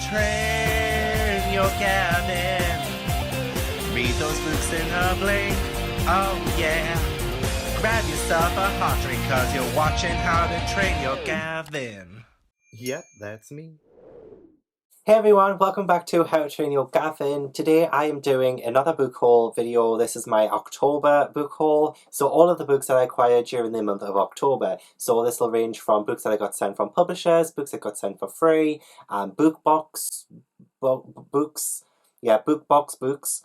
train your Gavin. Read those books in a blink, oh yeah. Grab yourself a hot drink cause you're watching How to Train Your Gavin. Yep, that's me. Hey everyone, welcome back to How to Train Your Gavin. Today I am doing another book haul video. This is my October book haul. So all of the books that I acquired during the month of October. So this will range from books that I got sent from publishers, books that got sent for free, BookBox books,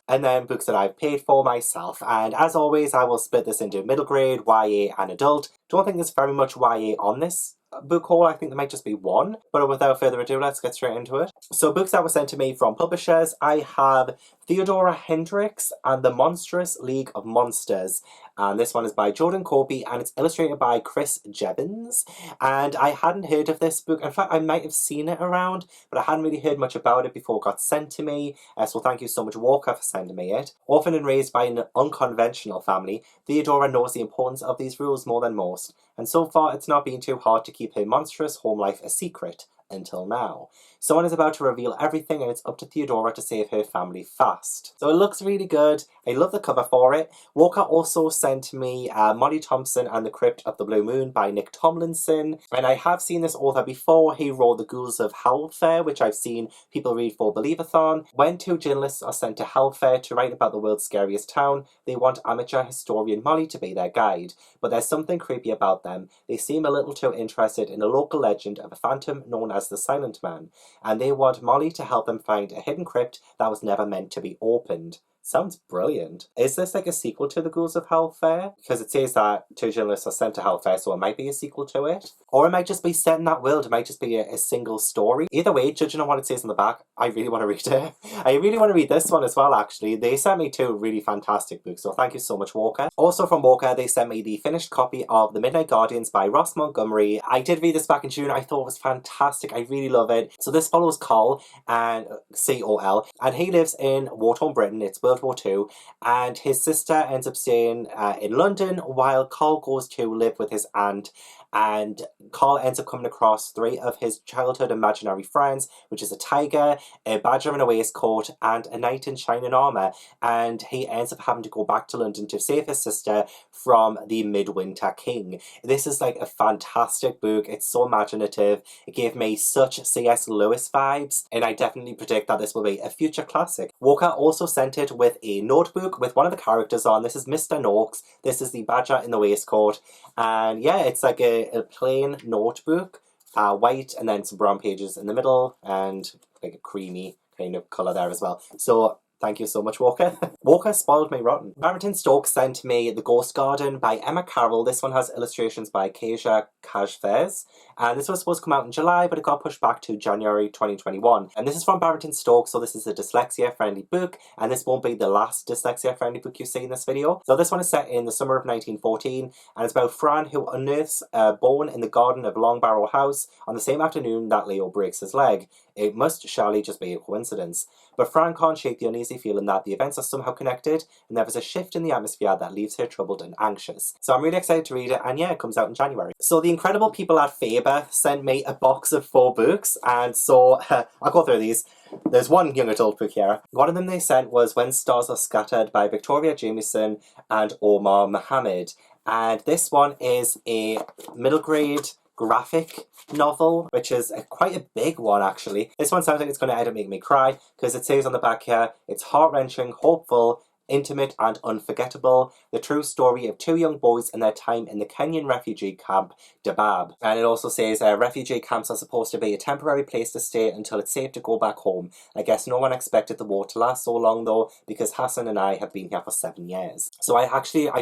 and then books that I've paid for myself. And as always, I will split this into middle grade, YA, and adult. Don't think there's very much YA on this book haul. I think there might just be one, but without further ado, let's get straight into it. So books that were sent to me from publishers, I have Theodora Hendricks and the Monstrous League of Monsters, and this one is by Jordan Corby and it's illustrated by Chris Jevons. And I hadn't heard of this book. In fact, I might have seen it around, but I hadn't really heard much about it before it got sent to me, so thank you so much, Walker, for sending me it. Orphaned and raised by an unconventional family, Theodora knows the importance of these rules more than most, and so far it's not been too hard to keep her monstrous home life a secret. Until now. Someone is about to reveal everything and it's up to Theodora to save her family fast. So it looks really good. I love the cover for it. Walker also sent me Molly Thompson and the Crypt of the Blue Moon by Nick Tomlinson. And I have seen this author before. He wrote The Ghouls of Hellfair, which I've seen people read for Believathon. When two journalists are sent to Hellfair to write about the world's scariest town, they want amateur historian Molly to be their guide. But there's something creepy about them. They seem a little too interested in a local legend of a phantom known as the Silent Man, and they want Molly to help them find a hidden crypt that was never meant to be opened. Sounds brilliant. Is this like a sequel to The Ghouls of Hellfair? Because it says that two journalists are sent to Hellfair, so it might be a sequel to it. Or it might just be set in that world. It might just be a single story. Either way, judging on what it says on the back, I really want to read it. I really want to read this one as well, actually. They sent me two really fantastic books, so thank you so much, Walker. Also from Walker, they sent me the finished copy of The Midnight Guardians by Ross Montgomery. I did read this back in June. I thought it was fantastic. I really love it. So this follows Col, and C-O-L, and he lives in war-torn Britain. It's World War II, and his sister ends up staying in London while Col goes to live with his aunt. And Col ends up coming across three of his childhood imaginary friends, which is a tiger, a badger in a waistcoat, and a knight in shining armour. And he ends up having to go back to London to save his sister from the Midwinter King. This is like a fantastic book. It's so imaginative. It gave me such C.S. Lewis vibes, and I definitely predict that this will be a future classic. Walker also sent it with a notebook with one of the characters on. This is Mr. Noakes. This is the badger in the waistcoat. And yeah, it's like a plain notebook, white, and then some brown pages in the middle, and like a creamy kind of colour there as well. So thank you so much, Walker. Walker spoiled me rotten. Barrington Stokes sent me The Ghost Garden by Emma Carroll. This one has illustrations by Kasia Kajfez. And this was supposed to come out in July, but it got pushed back to January 2021. And this is from Barrington Stokes, so this is a dyslexia-friendly book. And this won't be the last dyslexia-friendly book you see in this video. So this one is set in the summer of 1914. And it's about Fran, who unearths a bone in the garden of Long Barrow House on the same afternoon that Leo breaks his leg. It must surely just be a coincidence. But Fran can't shake the uneasy feeling that the events are somehow connected, and there is a shift in the atmosphere that leaves her troubled and anxious. So I'm really excited to read it, and yeah, it comes out in January. So the incredible people at Faber sent me a box of 4 books, and so I'll go through these. There's one young adult book here. One of them they sent was When Stars Are Scattered by Victoria Jamieson and Omar Mohammed. And this one is a middle grade graphic novel, which is quite a big one actually. This one sounds like it's going to end up making me cry, because it says on the back here, it's heart-wrenching, hopeful, intimate and unforgettable, the true story of 2 young boys and their time in the Kenyan refugee camp, Dadaab. And it also says refugee camps are supposed to be a temporary place to stay until it's safe to go back home. I guess no one expected the war to last so long though, because Hassan and I have been here for 7 years. So I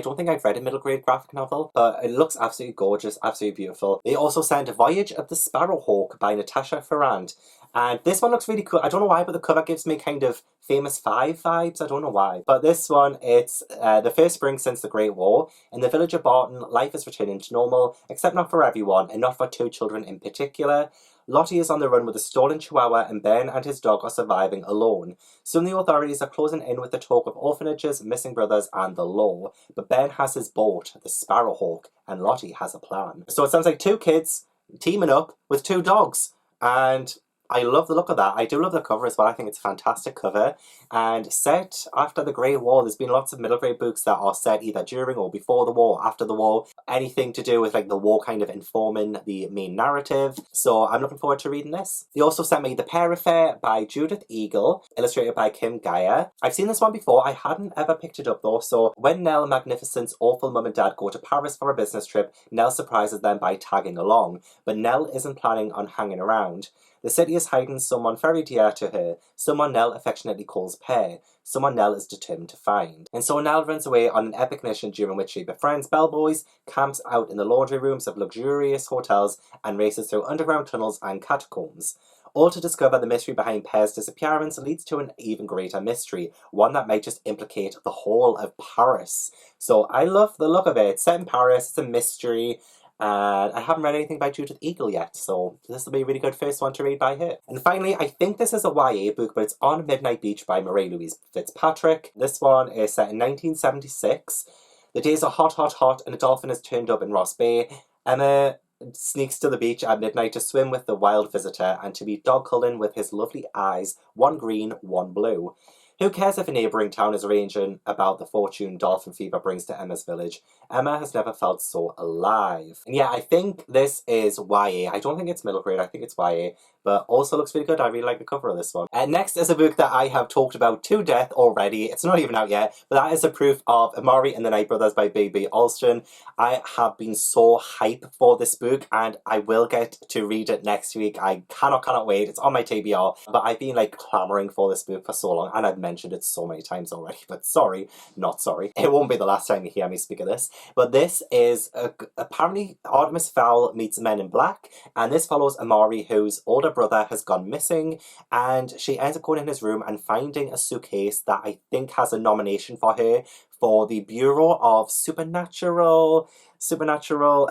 don't think I've read a middle grade graphic novel, but it looks absolutely gorgeous, absolutely beautiful. They also sent Voyage of the Sparrowhawk by Natasha Ferrand. And this one looks really cool. I don't know why, but the cover gives me kind of Famous Five vibes. I don't know why. But this one, it's the first spring since the Great War. In the village of Barton, life is returning to normal, except not for everyone, and not for 2 children in particular. Lottie is on the run with a stolen chihuahua, and Ben and his dog are surviving alone. Soon the authorities are closing in with the talk of orphanages, missing brothers, and the law. But Ben has his boat, the Sparrowhawk, and Lottie has a plan. So it sounds like 2 kids teaming up with 2 dogs. And I love the look of that. I do love the cover as well. I think it's a fantastic cover. And set after the Great War, there's been lots of middle grade books that are set either during or before the war, after the war. Anything to do with like the war kind of informing the main narrative. So I'm looking forward to reading this. They also sent me The Pear Affair by Judith Eagle, illustrated by Kim Geyer. I've seen this one before. I hadn't ever picked it up though. So when Nell Magnificent's awful mum and dad go to Paris for a business trip, Nell surprises them by tagging along. But Nell isn't planning on hanging around. The city is hiding someone very dear to her, someone Nell affectionately calls Pear, someone Nell is determined to find. And so Nell runs away on an epic mission during which she befriends bellboys, camps out in the laundry rooms of luxurious hotels, and races through underground tunnels and catacombs. All to discover the mystery behind Pear's disappearance leads to an even greater mystery, one that might just implicate the whole of Paris. So I love the look of it. It's set in Paris, it's a mystery. And I haven't read anything by Judith Eagle yet, so this will be a really good first one to read by her. And finally, I think this is a YA book, but it's On Midnight Beach by Marie-Louise Fitzpatrick. This one is set in 1976. The days are hot, hot, hot, and a dolphin has turned up in Ross Bay. Emma sneaks to the beach at midnight to swim with the wild visitor and to meet Dog Cullen with his lovely eyes, one green, one blue. Who cares if a neighbouring town is raging about the fortune dolphin fever brings to Emma's village? Emma has never felt so alive. And yeah, I think this is YA. I don't think it's middle grade, I think it's YA. But also looks really good. I really like the cover of this one. Next is a book that I have talked about to death already. It's not even out yet, but that is a proof of Amari and the Night Brothers by B.B. Alston. I have been so hype for this book, and I will get to read it next week. I cannot wait. It's on my TBR, but I've been like clamoring for this book for so long, and I've mentioned it so many times already, but sorry, not sorry. It won't be the last time you hear me speak of this. But this is apparently Artemis Fowl meets Men in Black, and this follows Amari, whose older brother has gone missing, and she ends up going in his room and finding a suitcase that I think has a nomination for her for the Bureau of Supernatural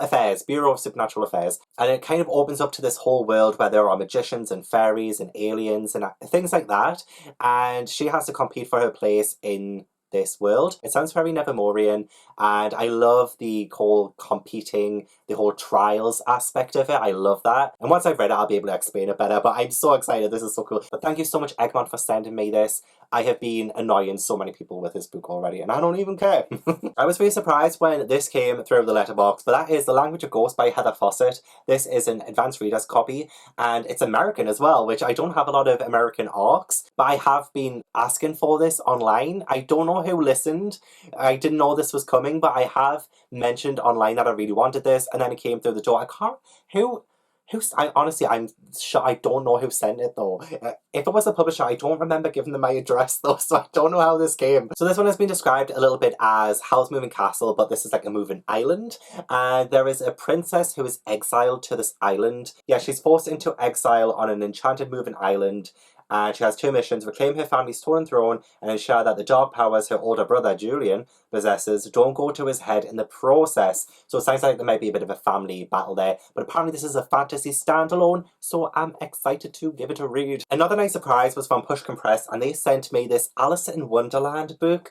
Affairs, and it kind of opens up to this whole world where there are magicians and fairies and aliens and things like that, and she has to compete for her place in this world. It sounds very Nevermorean, and I love the whole competing, the whole trials aspect of it. I love that. And once I've read it, I'll be able to explain it better, but I'm so excited. This is so cool. But thank you so much, Egmont, for sending me this. I have been annoying so many people with this book already, and I don't even care. I was really surprised when this came through the letterbox, but that is The Language of Ghosts by Heather Fawcett. This is an advanced reader's copy, and it's American as well, which I don't have a lot of American arcs, but I have been asking for this online. I don't know who listened. I didn't know this was coming, but I have mentioned online that I really wanted this, and then it came through the door. I'm sure I don't know who sent it though. If it was a publisher, I don't remember giving them my address though, so I don't know how this came. So this one has been described a little bit as Howl's Moving Castle, but this is like a moving island. And there is a princess who is exiled to this island. Yeah, she's forced into exile on an enchanted moving island. And she has two missions: reclaim her family's stolen throne and ensure that the dark powers her older brother Julian possesses don't go to his head in the process. So it sounds like there might be a bit of a family battle there, but apparently this is a fantasy standalone, so I'm excited to give it a read. Another nice surprise was from Pushkin Press, and they sent me this Alice in Wonderland book,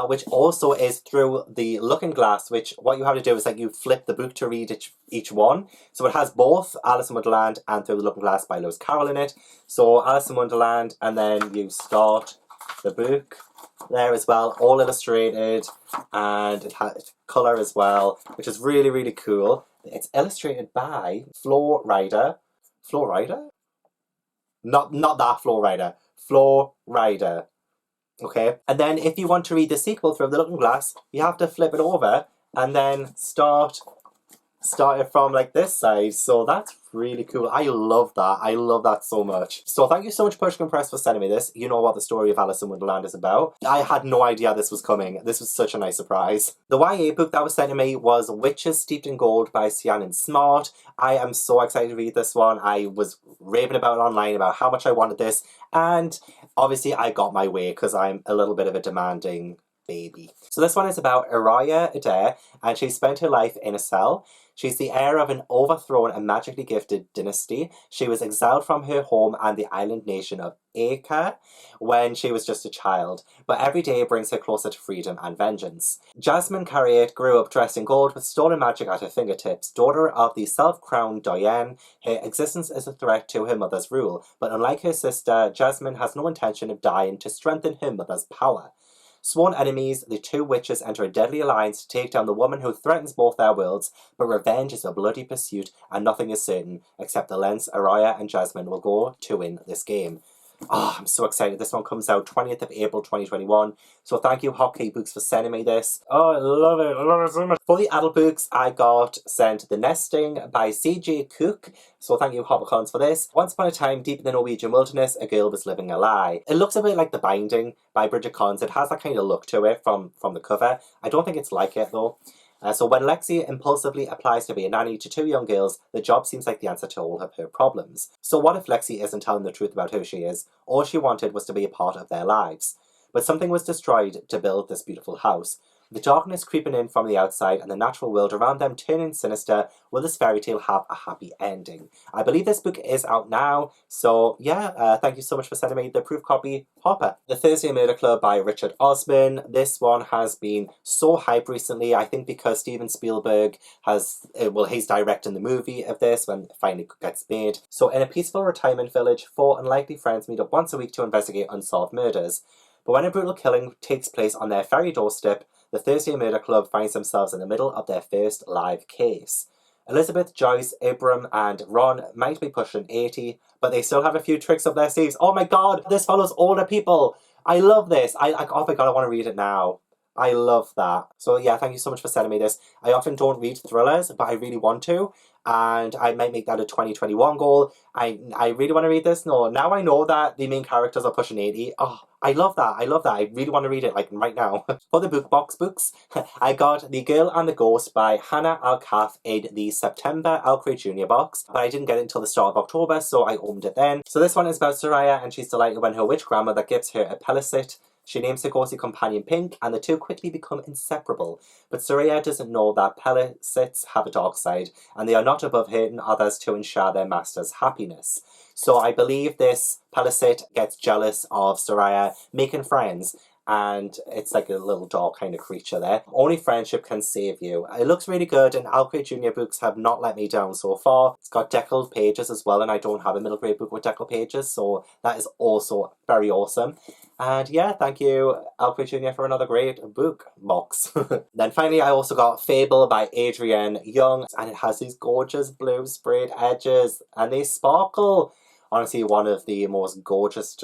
which also is through the Looking Glass, which what you have to do is like you flip the book to read each one. So it has both Alice in Wonderland and Through the Looking Glass by Lewis Carroll in it. So Alice in Wonderland, and then you start the book there as well, all illustrated, and it has colour as well, which is really, really cool. It's illustrated by Flo Rida. Not that Flo Rida. Flo Rida. Okay, and then if you want to read the sequel Through the Looking Glass, you have to flip it over and then start it from like this side. So that's really cool. I love that. I love that so much. So thank you so much, Pushkin Press, for sending me this. You know what the story of Alice in Wonderland is about. I had no idea this was coming. This was such a nice surprise. The YA book that was sent to me was Witches Steeped in Gold by Shannon Smart. I am so excited to read this one. I was raving about it online about how much I wanted this, and obviously I got my way because I'm a little bit of a demanding baby. So this one is about Arya Adair, and she spent her life in a cell. She's the heir of an overthrown and magically gifted dynasty. She was exiled from her home and the island nation of Acre when she was just a child, but every day brings her closer to freedom and vengeance. Jasmine Carriot grew up dressed in gold with stolen magic at her fingertips. Daughter of the self-crowned Doyen, her existence is a threat to her mother's rule, but unlike her sister, Jasmine has no intention of dying to strengthen her mother's power. Sworn enemies, the two witches enter a deadly alliance to take down the woman who threatens both their worlds, but revenge is a bloody pursuit and nothing is certain except the lengths Arya and Jasmine will go to win this game. Oh, I'm so excited. This one comes out 20th of April 2021. So thank you, Hotkey Books, for sending me this. Oh, I love it. I love it so much. For the adult books, I got sent The Nesting by C.J. Cook. So thank you, Hoppercons, for this. Once upon a time, deep in the Norwegian wilderness, a girl was living a lie. It looks a bit like The Binding by Bridget Collins. It has that kind of look to it from the cover. I don't think it's like it, though. So when Lexi impulsively applies to be a nanny to two young girls, the job seems like the answer to all of her problems. So what if Lexi isn't telling the truth about who she is? All she wanted was to be a part of their lives. But something was destroyed to build this beautiful house. The darkness creeping in from the outside and the natural world around them turning sinister, will this fairy tale have a happy ending? I believe this book is out now, so yeah, thank you so much for sending me the proof copy, Hopper. The Thursday Murder Club by Richard Osman. This one has been so hyped recently, I think because Steven Spielberg has, he's directing the movie of this when it finally gets made. So in a peaceful retirement village, four unlikely friends meet up once a week to investigate unsolved murders. But when a brutal killing takes place on their very doorstep, the Thursday Murder Club finds themselves in the middle of their first live case. Elizabeth, Joyce, Abram and Ron might be pushing 80, but they still have a few tricks up their sleeves. Oh my god, this follows older people! I love this! Oh my god, I want to read it now. I love that. So yeah, thank you so much for sending me this. I often don't read thrillers, but I really want to. And I might make that a 2021 goal. I really want to read this. No, now I know that the main characters are pushing 80. Oh, I love that. I love that. I really want to read it, like, right now. For the book box books, I got The Girl and the Ghost by Hannah Alcath in the September OwlCrate Jr box, but I didn't get it until the start of October, so I opened it then. So this one is about Soraya, and she's delighted when her witch grandmother gives her a pelicet. She names her ghostly companion Pink, and the two quickly become inseparable. But Soraya doesn't know that pelicets have a dark side, and they are not above hurting others to ensure their master's happiness. So I believe this pelicet gets jealous of Soraya making friends, and it's like a little dog kind of creature there. Only friendship can save you. It looks really good, and OwlCrate Jr books have not let me down so far. It's got deckled pages as well, and I don't have a middle grade book with deckled pages, so that is also very awesome. And yeah, thank you, OwlCrate Jr, for another great book box. Then finally, I also got Fable by Adrienne Young, and it has these gorgeous blue sprayed edges, and they sparkle. Honestly, one of the most gorgeous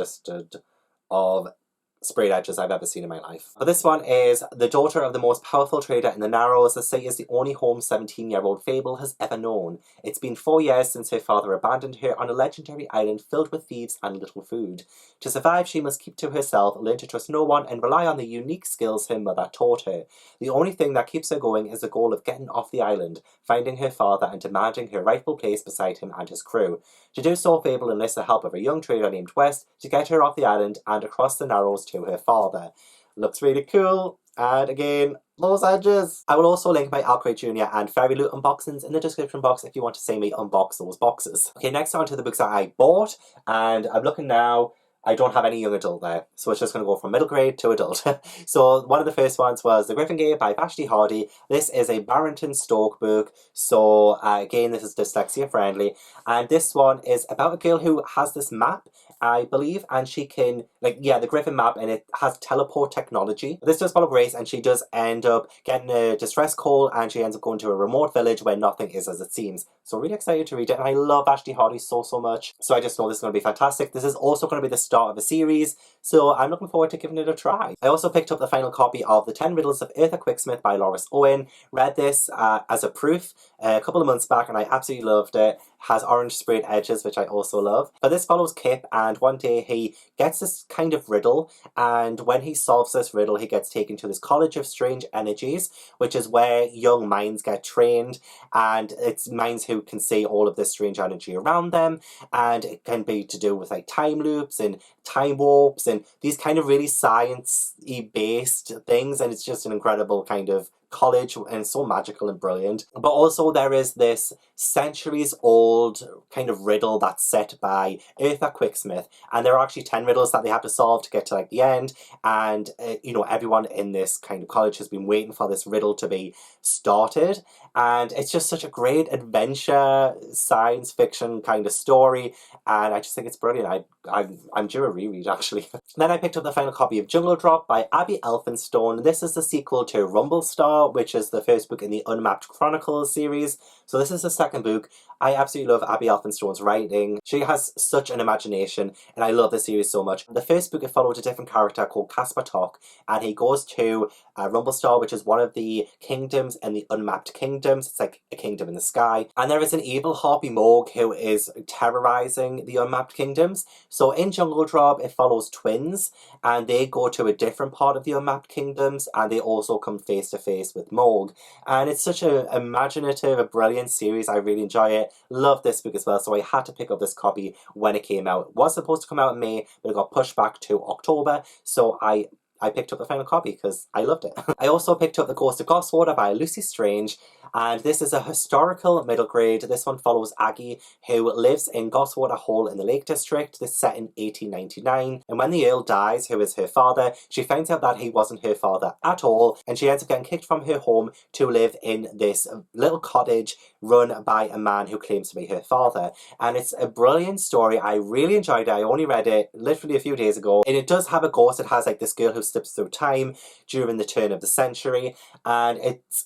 of sprayed edges I've ever seen in my life. But this one is the daughter of the most powerful trader in the Narrows. The city is the only home 17-year-old Fable has ever known. It's been 4 years since her father abandoned her on a legendary island filled with thieves and little food. To survive, she must keep to herself, learn to trust no one, and rely on the unique skills her mother taught her. The only thing that keeps her going is the goal of getting off the island, finding her father and demanding her rightful place beside him and his crew. To do so, Fable enlists the help of a young trader named West to get her off the island and across the Narrows to her father. Looks really cool, and again, those edges. I will also link my OwlCrate Jr and Fairy Loot unboxings in the description box if you want to see me unbox those boxes. Okay, next on to the books that I bought, and I'm looking now. I don't have any young adult there, so it's just going to go from middle grade to adult. So one of the first ones was The Griffin Gate by Vashti Hardy. This is a Barrington Stoke book, so again, this is dyslexia friendly, and this one is about a girl who has this map, I believe, and she can, the Griffin map, and it has teleport technology. This does follow Grace, and she does end up getting a distress call, and she ends up going to a remote village where nothing is as it seems. So really excited to read it, and I love Vashti Hardy so much, so I just know this is going to be fantastic. This is also going to be the start of a series, so I'm looking forward to giving it a try. I also picked up the final copy of The 10 Riddles of Ethersmith by Loris Owen. Read this as a proof a couple of months back, and I absolutely loved it. Has orange sprayed edges, which I also love. But this follows Kip, and one day he gets this kind of riddle, and when he solves this riddle, he gets taken to this College of Strange Energies, which is where young minds get trained, and it's minds who can see all of this strange energy around them, and it can be to do with like time loops and time warps and these kind of really science-y based things, and it's just an incredible kind of college, and it's so magical and brilliant. But also there is this centuries old kind of riddle that's set by Eartha Quicksmith, and there are actually 10 riddles that they have to solve to get to like the end, and you know, everyone in this kind of college has been waiting for this riddle to be started, and it's just such a great adventure science fiction kind of story, and I just think it's brilliant. I'm due a reread actually. Then I picked up the final copy of Jungle Drop by Abby Elphinstone. This is the sequel to Rumblestar, which is the first book in the Unmapped Chronicles series. So this is the second book. I absolutely love Abby Elphinstone's writing. She has such an imagination, and I love this series so much. The first book, it followed a different character called Caspar Tok, and he goes to Rumblestar, which is one of the kingdoms in the Unmapped Kingdoms. It's like a kingdom in the sky. And there is an evil Harpy Morg who is terrorizing the Unmapped Kingdoms. So in Jungle Drop, it follows twins, and they go to a different part of the Unmapped Kingdoms, and they also come face to face with Morg. And it's such an imaginative, a brilliant series. I really enjoy it. Love this book as well, so I had to pick up this copy when it came out. It was supposed to come out in May, but it got pushed back to October, so I picked up the final copy because I loved it. I also picked up The Ghost of Goswater by Lucy Strange, and this is a historical middle grade. This one follows Aggie, who lives in Goswater Hall in the Lake District. This is set in 1899, and when the Earl dies, who is her father, she finds out that he wasn't her father at all, and she ends up getting kicked from her home to live in this little cottage run by a man who claims to be her father. And it's a brilliant story. I really enjoyed it. I only read it literally a few days ago, and it does have a ghost. It has like this girl who slips through time during the turn of the century, and it's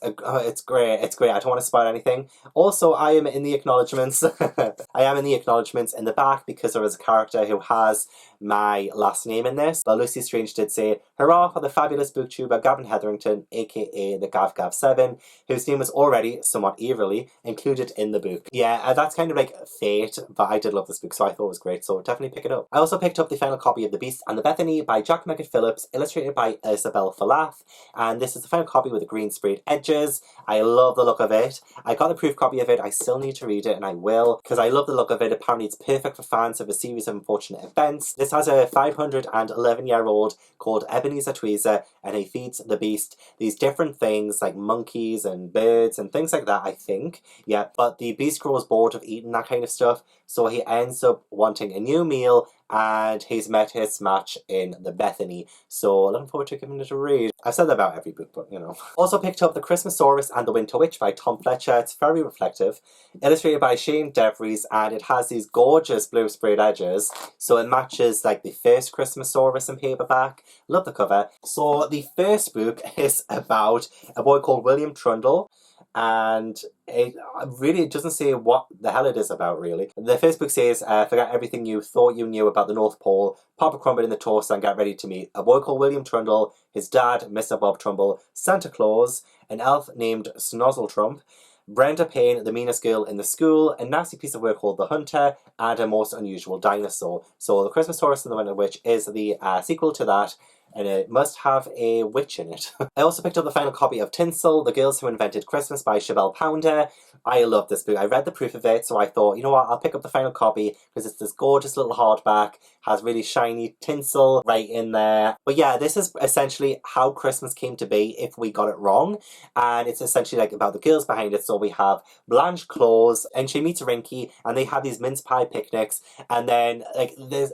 great. It's great. I don't want to spoil anything. Also, I am in the acknowledgements. I am in the acknowledgements in the back because there is a character who has my last name in this. But Lucy Strange did say, "Hurrah for the fabulous booktuber Gavin Hetherington, aka the Gav7, whose name was already, somewhat eerily, included in the book." Yeah, that's kind of like fate, but I did love this book, so I thought it was great, so definitely pick it up. I also picked up the final copy of The Beast and the Bethany by Jack Megan-Phillips, illustrated by Isabel Falath, and this is the final copy with the green sprayed edges. I love the look of it. I got the proof copy of it. I still need to read it, and I will, because I love the look of it. Apparently it's perfect for fans of a series of unfortunate events. This has a 511-year-old called Ebenezer Tweezer, and he feeds the beast these different things like monkeys and birds and things like that, I think. Yeah, but the beast grows bored of eating that kind of stuff, so he ends up wanting a new meal, and he's met his match in the Bethany. So looking forward to giving it a read. I've said that about every book, but you know. Also picked up The Christmassaurus and the Winter Witch by Tom Fletcher. It's very reflective. Illustrated by Shane Devries, and it has these gorgeous blue sprayed edges. So it matches like the first Christmassaurus in paperback. Love the cover. So the first book is about a boy called William Trundle, and it really doesn't say what the hell it is about, really. The first book says, forget everything you thought you knew about the North Pole, pop a crumpet in the toaster and get ready to meet a boy called William Trundle, his dad, Mr. Bob Trumbull, Santa Claus, an elf named Snozzletrump, Brenda Payne, the meanest girl in the school, a nasty piece of work called The Hunter, and a most unusual dinosaur. So The Christmassaurus and the Winter Witch is the sequel to that, and it must have a witch in it. I also picked up the final copy of Tinsel, The Girls Who Invented Christmas by Chabelle Pounder. I love this book. I read the proof of it, so I thought, you know what, I'll pick up the final copy because it's this gorgeous little hardback, has really shiny tinsel right in there. But yeah, this is essentially how Christmas came to be if we got it wrong, and it's essentially like about the girls behind it. So we have Blanche Claus, and she meets Rinky, and they have these mince pie picnics, and then like there's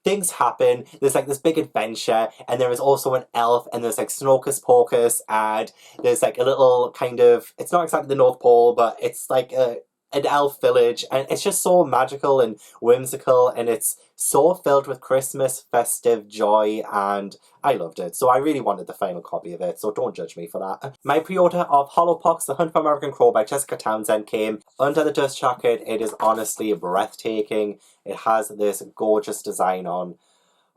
things happen. There's like this big adventure, and there is also an elf, and there's like Snorkus Porkus, and there's like a little kind of, it's not exactly the North Pole, but it's like an elf village, and it's just so magical and whimsical, and it's so filled with Christmas festive joy, and I loved it. So I really wanted the final copy of it, so don't judge me for that. My pre-order of Hollowpox, The Hunt for American Crow by Jessica Townsend came. Under the Dust Jacket, it is honestly breathtaking. It has this gorgeous design on.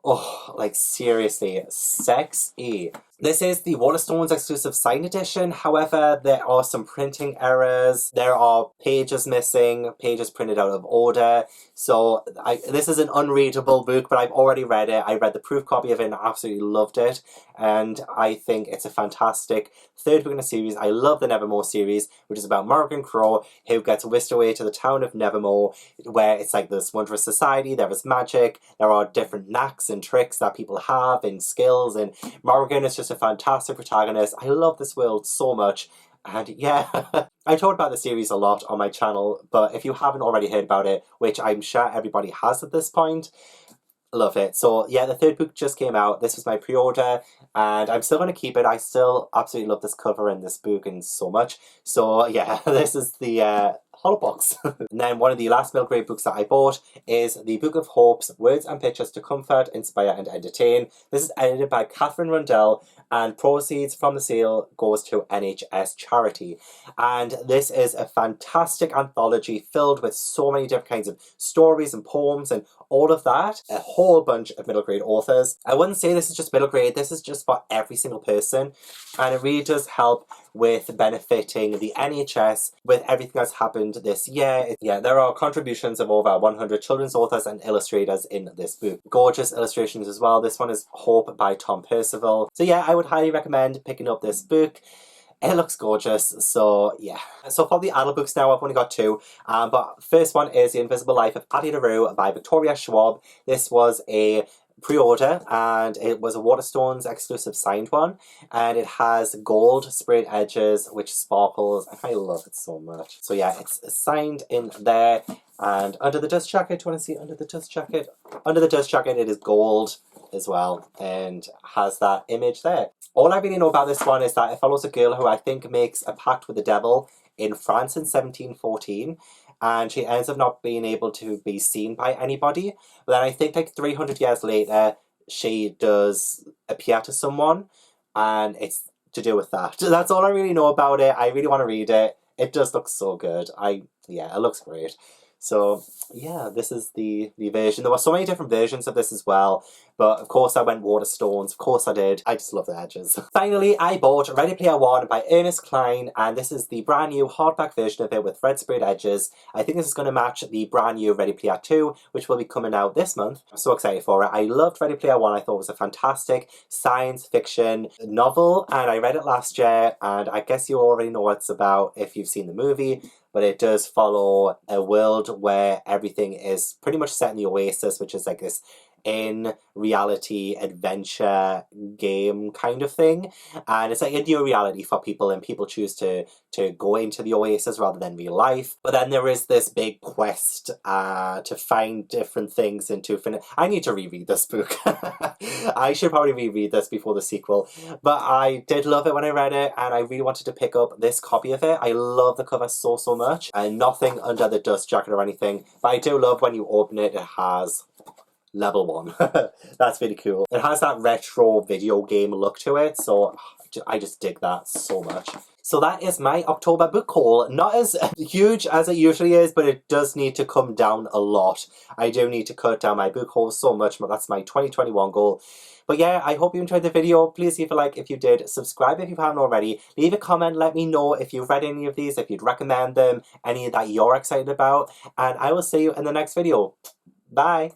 Oh, like seriously, sexy. This is the Waterstones exclusive signed edition. However, there are some printing errors. There are pages missing, pages printed out of order. So this is an unreadable book, but I've already read it. I read the proof copy of it and absolutely loved it. And I think it's a fantastic third book in the series. I love the Nevermore series, which is about Morgan Crow, who gets whisked away to the town of Nevermore, where it's like this wondrous society. There is magic. There are different knacks and tricks that people have and skills. And Morgan is just just a fantastic protagonist. I love this world so much. And yeah, I talked about the series a lot on my channel, but if you haven't already heard about it, which I'm sure everybody has at this point, love it. So yeah, the third book just came out. This was my pre-order, and I'm still going to keep it. I still absolutely love this cover and this book and so much. So yeah, this is the hollow box. And then one of the last middle grade books that I bought is the Book of Hope's Words and Pictures to Comfort, Inspire and Entertain. This is edited by Catherine Rundell, and proceeds from the sale goes to NHS charity. And this is a fantastic anthology filled with so many different kinds of stories and poems and all of that. A whole bunch of middle grade authors. I wouldn't say this is just middle grade, this is just for every single person, and it really does help with benefiting the NHS with everything that's happened this year. Yeah, there are contributions of over 100 children's authors and illustrators in this book. Gorgeous illustrations as well. This one is Hope by Tom Percival. So yeah, I would highly recommend picking up this book. It looks gorgeous, so yeah. So for the adult books now, I've only got two. But first one is The Invisible Life of Patty LaRue by Victoria Schwab. This was a pre-order, and it was a Waterstones exclusive signed one, and it has gold sprayed edges which sparkles, and I love it so much. So yeah, it's signed in there, and under the dust jacket, do you want to see under the dust jacket? Under the dust jacket it is gold as well, and has that image there. All I really know about this one is that it follows a girl who I think makes a pact with the devil in France in 1714, and she ends up not being able to be seen by anybody. But then I think like 300 years later, she does appear to someone, and it's to do with that. That's all I really know about it. I really want to read it. It just looks so good. Yeah, it looks great. So yeah, this is the version. There were so many different versions of this as well, but of course I went Waterstones, of course I did. I just love the edges. Finally, I bought Ready Player One by Ernest Cline, and this is the brand new hardback version of it with red sprayed edges. I think this is going to match the brand new Ready Player 2, which will be coming out this month. I'm so excited for it. I loved Ready Player One. I thought it was a fantastic science fiction novel, and I read it last year, and I guess you already know what it's about if you've seen the movie. But it does follow a world where everything is pretty much set in the Oasis, which is like this in-reality adventure game kind of thing. And it's like a new reality for people, and people choose to go into the Oasis rather than real life. But then there is this big quest to find different things and to finish. I need to reread this book. I should probably reread this before the sequel. But I did love it when I read it, and I really wanted to pick up this copy of it. I love the cover so much, and nothing under the dust jacket or anything. But I do love when you open it, it has level 1. That's really cool. It has that retro video game look to it, so I just dig that so much. So that is my October book haul. Not as huge as it usually is, but it does need to come down a lot. I do need to cut down my book haul so much, but that's my 2021 goal. But yeah, I hope you enjoyed the video. Please leave a like if you did. Subscribe if you haven't already. Leave a comment. Let me know if you've read any of these, if you'd recommend them, any that you're excited about. And I will see you in the next video. Bye.